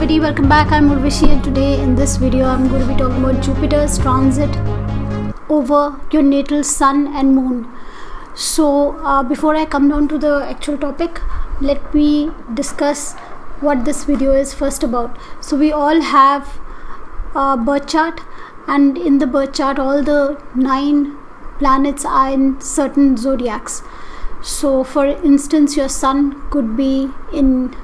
everybody, welcome back. I'm Urvashi and today in this video I'm going to be talking about Jupiter's transit over your natal sun and moon. So before I come down to the actual topic, let me discuss what this video is first about. So we all have a birth chart, and in the birth chart all the 9 planets are in certain zodiacs. So for instance, your sun could be in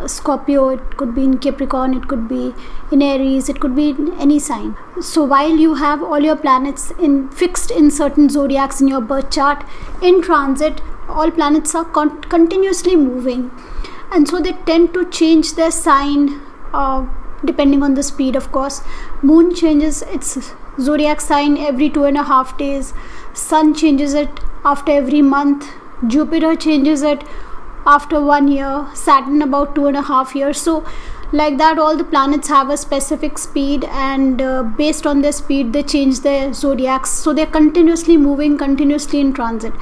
Scorpio, it could be in Capricorn, it could be in Aries, it could be in any sign. So while you have all your planets fixed in certain zodiacs in your birth chart, in transit all planets are continuously moving, and so they tend to change their sign depending on the speed. Of course, moon changes its zodiac sign every 2.5 days, sun changes it after every month, Jupiter changes it after 1 year, Saturn about 2.5 years. So like that, all the planets have a specific speed, and based on their speed they change their zodiacs. So they're continuously moving, continuously in transit,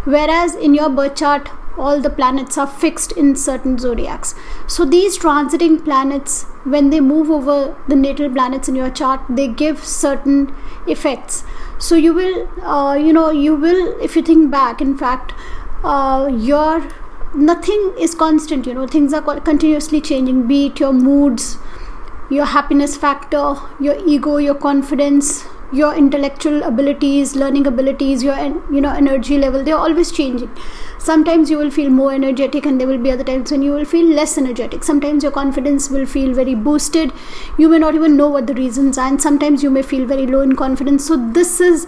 whereas in your birth chart all the planets are fixed in certain zodiacs. So these transiting planets, when they move over the natal planets in your chart, they give certain effects. So you will if you think back, in fact, nothing is constant, things are continuously changing, be it your moods, your happiness factor, your ego, your confidence, your intellectual abilities, learning abilities, your energy level. They're always changing. Sometimes you will feel more energetic, and there will be other times when you will feel less energetic. Sometimes your confidence will feel very boosted, you may not even know what the reasons are, and sometimes you may feel very low in confidence. So this is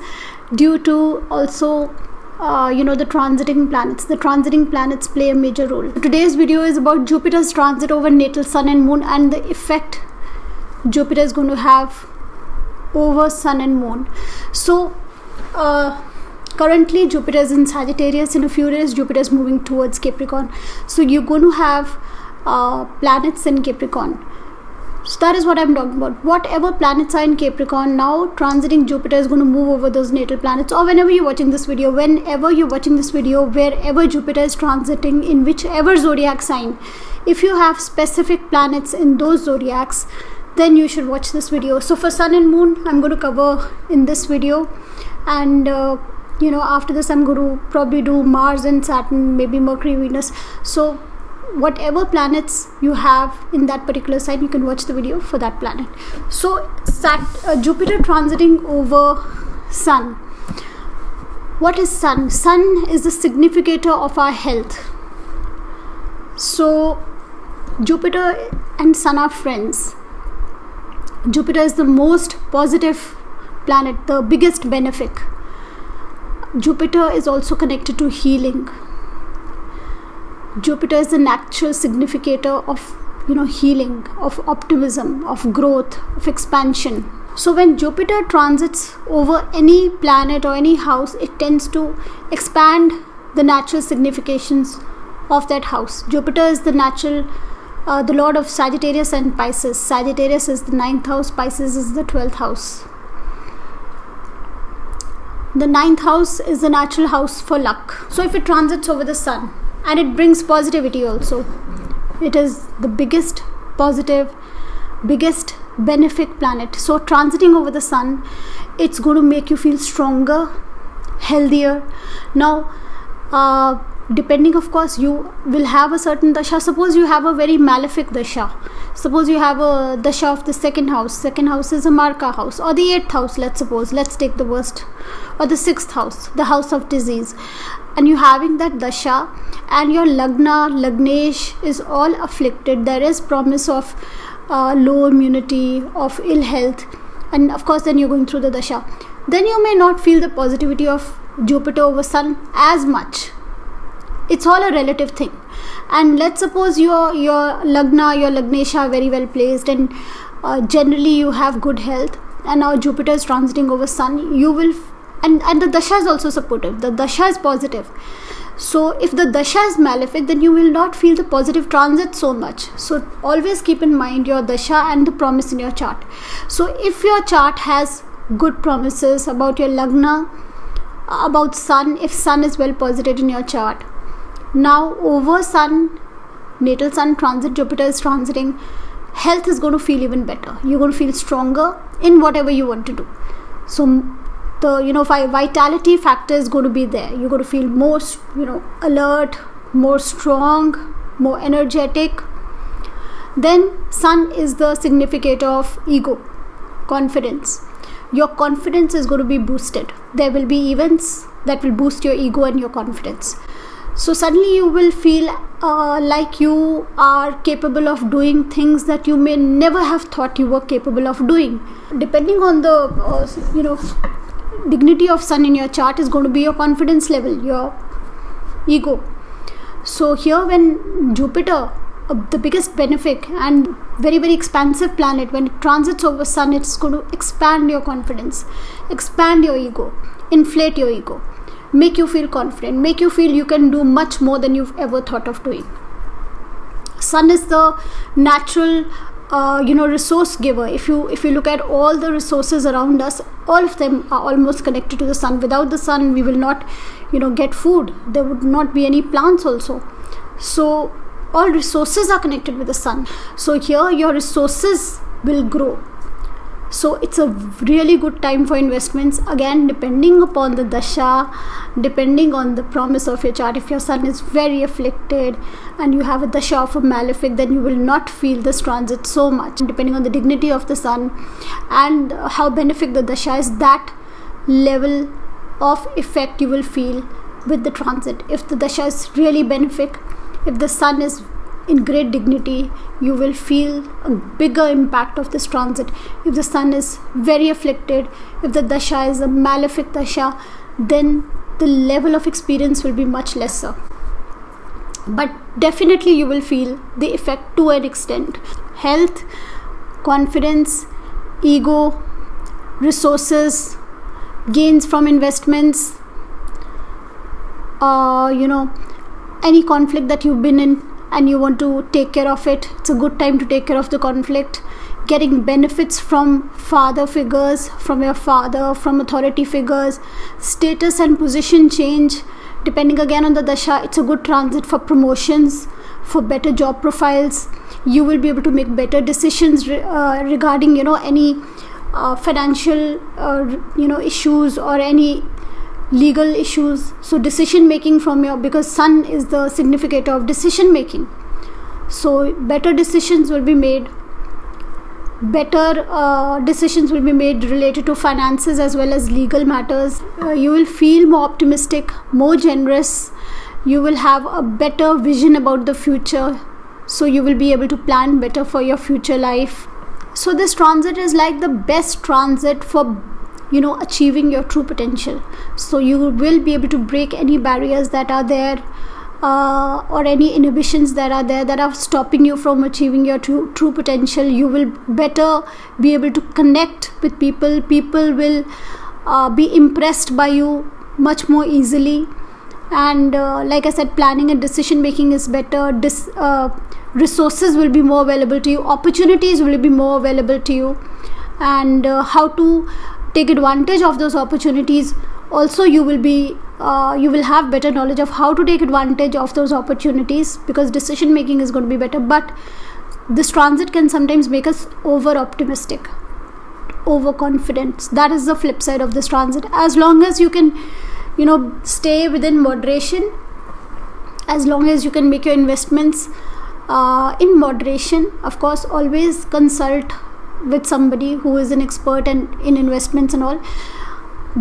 due to also the transiting planets. The transiting planets play a major role. Today's video is about Jupiter's transit over natal sun and moon and the effect Jupiter is going to have over sun and moon. So currently Jupiter is in Sagittarius. In a few days Jupiter is moving towards Capricorn. So you're going to have planets in Capricorn. So that is what I'm talking about. Whatever planets are in Capricorn now, transiting Jupiter is going to move over those natal planets. Or whenever you're watching this video, wherever Jupiter is transiting, in whichever zodiac sign, if you have specific planets in those zodiacs, then you should watch this video. So for sun and moon I'm going to cover in this video, and after this I'm going to probably do Mars and Saturn, maybe Mercury, Venus. So whatever planets you have in that particular sign, you can watch the video for that planet. So Jupiter transiting over sun. What is sun? Sun is the significator of our health. So Jupiter and sun are friends. Jupiter is the most positive planet, the biggest benefic. Jupiter is also connected to healing. Jupiter is the natural significator of healing, of optimism, of growth, of expansion. So when Jupiter transits over any planet or any house, it tends to expand the natural significations of that house. Jupiter is the the lord of Sagittarius and Pisces. Sagittarius is the 9th house, Pisces is the 12th house. The 9th house is the natural house for luck. So if it transits over the sun, and it brings positivity also, it is the biggest positive, biggest benefic planet. So transiting over the sun, it's going to make you feel stronger, healthier. Now depending, of course, you will have a certain dasha. Suppose you have a very malefic dasha. Suppose you have a dasha of the second house is a Marka house, or the 8th house, let's take the worst, or the 6th house, the house of disease, and you having that dasha, and your lagnesh is all afflicted. There is promise of low immunity, of ill health, and of course then you're going through the dasha. Then you may not feel the positivity of Jupiter over sun as much. It's all a relative thing. And let's suppose your lagnesh are very well placed, and generally you have good health, and now Jupiter is transiting over sun, you will and the dasha is also supportive, the dasha is positive. So if the dasha is malefic, then you will not feel the positive transit so much. So always keep in mind your dasha and the promise in your chart. So if your chart has good promises about your lagna, about sun, if sun is well posited in your chart, now over sun, natal sun transit, Jupiter is transiting, health is going to feel even better. You're going to feel stronger in whatever you want to do. So the vitality factor is going to be there. You're going to feel more alert, more strong, more energetic. Then sun is the significator of ego, confidence. Your confidence is going to be boosted. There will be events that will boost your ego and your confidence. So suddenly you will feel like you are capable of doing things that you may never have thought you were capable of doing. Depending on the dignity of sun in your chart is going to be your confidence level, your ego. So here when Jupiter, the biggest benefit and very, very expansive planet, when it transits over sun, it's going to expand your confidence, expand your ego, inflate your ego, make you feel confident, make you feel you can do much more than you've ever thought of doing. Sun is the natural resource giver. If you look at all the resources around us, all of them are almost connected to the sun. Without the sun, we will not get food. There would not be any plants also. So all resources are connected with the sun. So here your resources will grow. So it's a really good time for investments. Again, depending upon the dasha, depending on the promise of your chart. If your sun is very afflicted and you have a dasha of a malefic, then you will not feel this transit so much. Depending on the dignity of the sun and how benefic the dasha is, that level of effect you will feel with the transit. If the dasha is really benefic, if the sun is in great dignity, you will feel a bigger impact of this transit. If the sun is very afflicted, if the dasha is a malefic dasha, then the level of experience will be much lesser. But definitely you will feel the effect to an extent. Health, confidence, ego, resources, gains from investments, any conflict that you've been in and you want to take care of it, it's a good time to take care of the conflict. Getting benefits from father figures, from your father, from authority figures, status and position change. Depending again on the dasha, it's a good transit for promotions, for better job profiles. You will be able to make better decisions regarding any financial issues or any legal issues. So decision making because sun is the significator of decision making, so better decisions will be made. Better decisions will be made related to finances as well as legal matters. You will feel more optimistic, more generous. You will have a better vision about the future, so you will be able to plan better for your future life. So this transit is like the best transit for achieving your true potential. So you will be able to break any barriers that are there or any inhibitions that are there that are stopping you from achieving your true potential. You will better be able to connect with people. People will be impressed by you much more easily. And like I said, planning and decision making is better. Resources will be more available to you. Opportunities will be more available to you. And how to take advantage of those opportunities also, you will have better knowledge of how to take advantage of those opportunities, because decision making is going to be better. But this transit can sometimes make us over optimistic, overconfident. That is the flip side of this transit. As long as you can stay within moderation, as long as you can make your investments in moderation, of course always consult with somebody who is an expert in investments and all.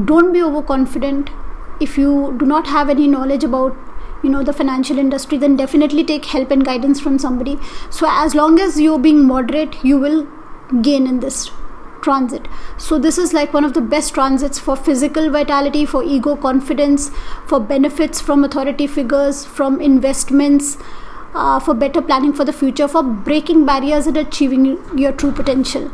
Don't be overconfident. If you do not have any knowledge about the financial industry, then definitely take help and guidance from somebody. So as long as you're being moderate, you will gain in this transit. So this is like one of the best transits for physical vitality, for ego, confidence, for benefits from authority figures, from investments, for better planning for the future, for breaking barriers and achieving your true potential.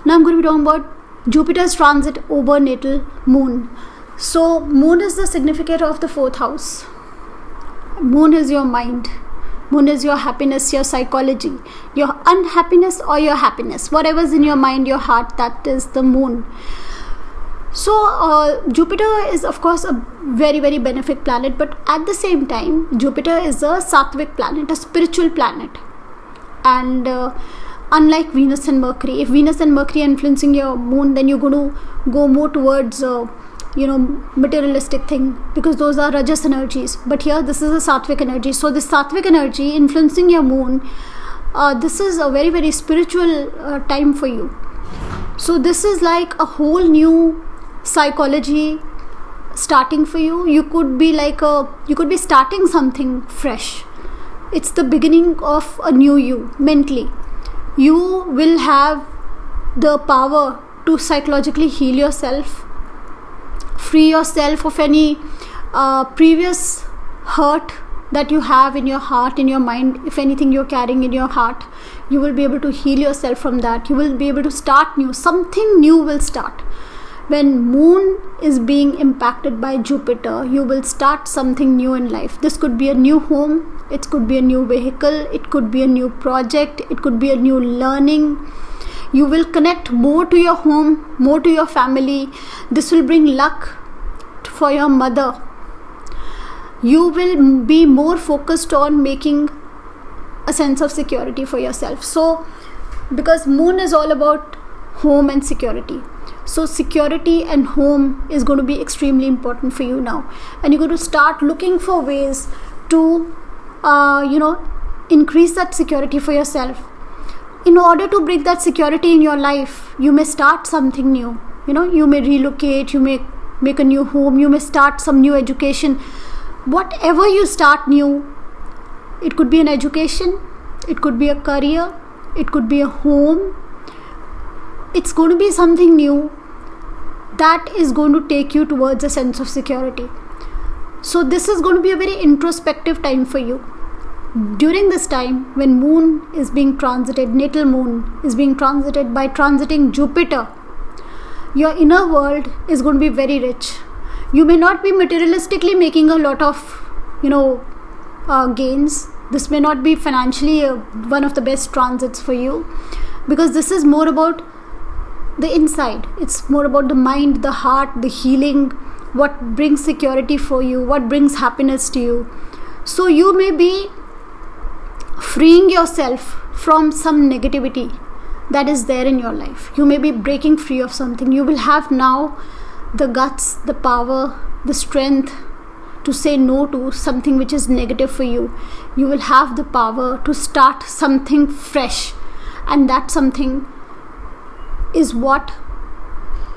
Now I'm going to be talking about Jupiter's transit over natal moon. So moon is the significator of the 4th house. Moon is your mind. Moon is your happiness, your psychology, your unhappiness or your happiness. Whatever's in your mind, your heart, that is the moon. So Jupiter is of course a very, very benefic planet, but at the same time Jupiter is a sattvic planet, a spiritual planet, and unlike Venus and Mercury. If Venus and Mercury are influencing your moon, then you're going to go more towards materialistic thing, because those are Rajas energies. But here this is a Sattvic energy. So this Sattvic energy influencing your moon, this is a very, very spiritual time for you. So this is like a whole new psychology starting for you. You could be starting something fresh. It's the beginning of a new you mentally. You will have the power to psychologically heal yourself, free yourself of any previous hurt that you have in your heart, in your mind. If anything you're carrying in your heart, you will be able to heal yourself from that. You will be able to start new. Something new will start. When moon is being impacted by Jupiter, you will start something new in life. This could be a new home, it could be a new vehicle, it could be a new project, it could be a new learning. You will connect more to your home, more to your family. This will bring luck for your mother. You will be more focused on making a sense of security for yourself. So, because moon is all about home and security. So security and home is going to be extremely important for you now. And you're going to start looking for ways to, increase that security for yourself. In order to bring that security in your life, you may start something new. You may relocate, you may make a new home, you may start some new education. Whatever you start new, it could be an education, it could be a career, it could be a home. It's going to be something new that is going to take you towards a sense of security. So this is going to be a very introspective time for you. During this time, when moon is being transited, natal moon is being transited by transiting Jupiter, your inner world is going to be very rich. You may not be materialistically making a lot of, gains. This may not be financially one of the best transits for you, because this is more about the inside. It's more about the mind, the heart, the healing, what brings security for you, what brings happiness to you. So you may be freeing yourself from some negativity that is there in your life. You may be breaking free of something. You will have now the guts, the power, the strength to say no to something which is negative for you. You will have the power to start something fresh, and that something is what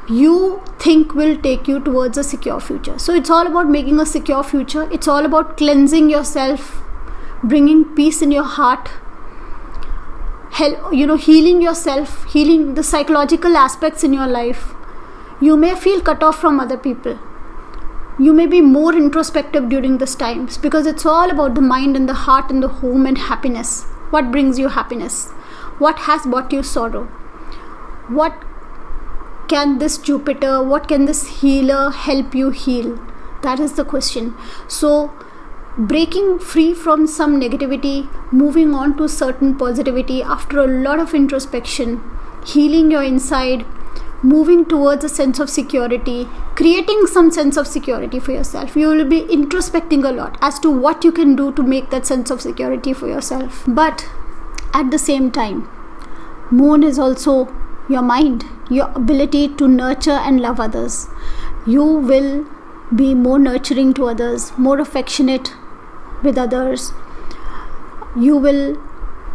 you think will take you towards a secure future. So it's all about making a secure future. It's all about cleansing yourself, bringing peace in your heart, healing yourself, healing the psychological aspects in your life. You may feel cut off from other people. You may be more introspective during this times, because it's all about the mind and the heart and the home and happiness. What brings you happiness? What has brought you sorrow? What can this Jupiter, what can this healer help you heal? That is the question. So breaking free from some negativity, moving on to certain positivity after a lot of introspection, healing your inside, moving towards a sense of security, creating some sense of security for yourself. You will be introspecting a lot as to what you can do to make that sense of security for yourself. But at the same time, moon is also your mind, your ability to nurture and love others. You will be more nurturing to others, more affectionate with others. You will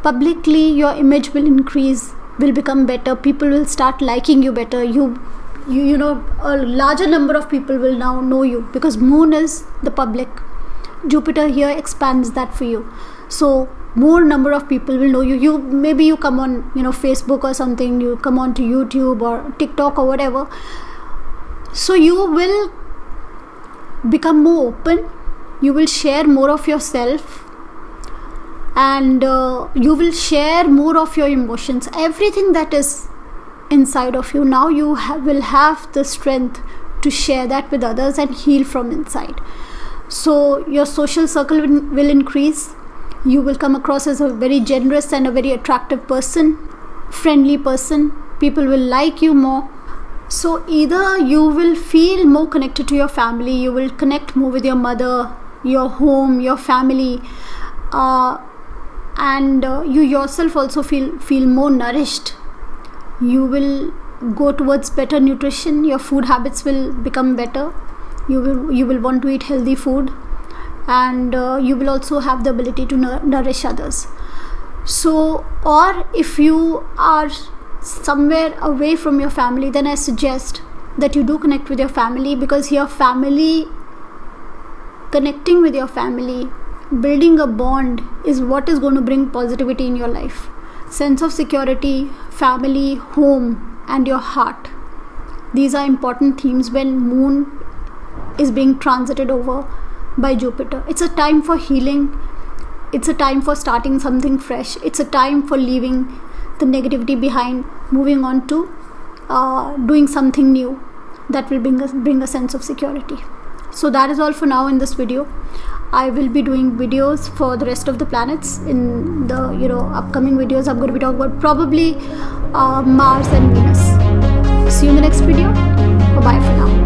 publicly, your image will increase, will become better. People will start liking you better. A larger number of people will now know you, because moon is the public. Jupiter here expands that for you. So more number of people will know you. Maybe you come on Facebook or something, you come on to YouTube or TikTok or whatever. So you will become more open. You will share more of yourself, and you will share more of your emotions, everything that is inside of you. Now you will have the strength to share that with others and heal from inside. So your social circle will increase. You will come across as a very generous and a very attractive person, friendly person. People will like you more. So either you will feel more connected to your family, you will connect more with your mother, your home, your family, and you yourself also feel more nourished. You will go towards better nutrition. Your food habits will become better. You will want to eat healthy food, and you will also have the ability to nourish others. So, or if you are somewhere away from your family, then I suggest that you do connect with your family, because your family, connecting with your family, building a bond is what is going to bring positivity in your life. Sense of security, family, home, and your heart. These are important themes when moon is being transited over by Jupiter. It's a time for healing. It's a time for starting something fresh. It's a time for leaving the negativity behind, moving on to doing something new that will bring a sense of security. So that is all for now in this video. I will be doing videos for the rest of the planets. In the upcoming videos, I'm going to be talking about probably Mars and Venus. See you in the next video. Bye bye for now.